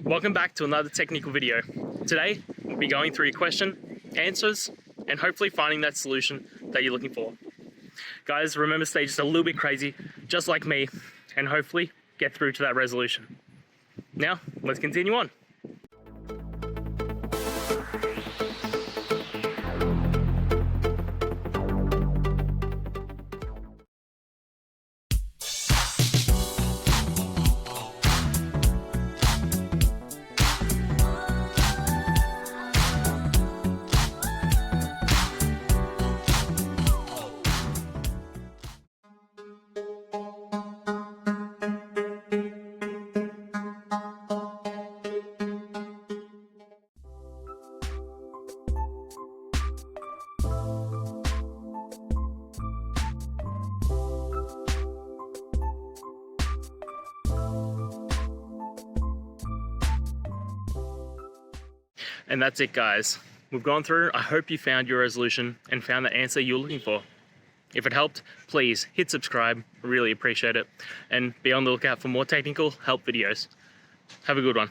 Welcome back to another technical video. Today, we'll be going through your question, answers, and hopefully finding that solution that you're looking for. Guys, remember, stay just a little bit crazy, just like me, and hopefully get through to that resolution. Now, let's continue on. And that's it, guys. We've gone through. I hope you found your resolution and found the answer you're looking for. If it helped, please hit subscribe. Really appreciate it. And be on the lookout for more technical help videos. Have a good one.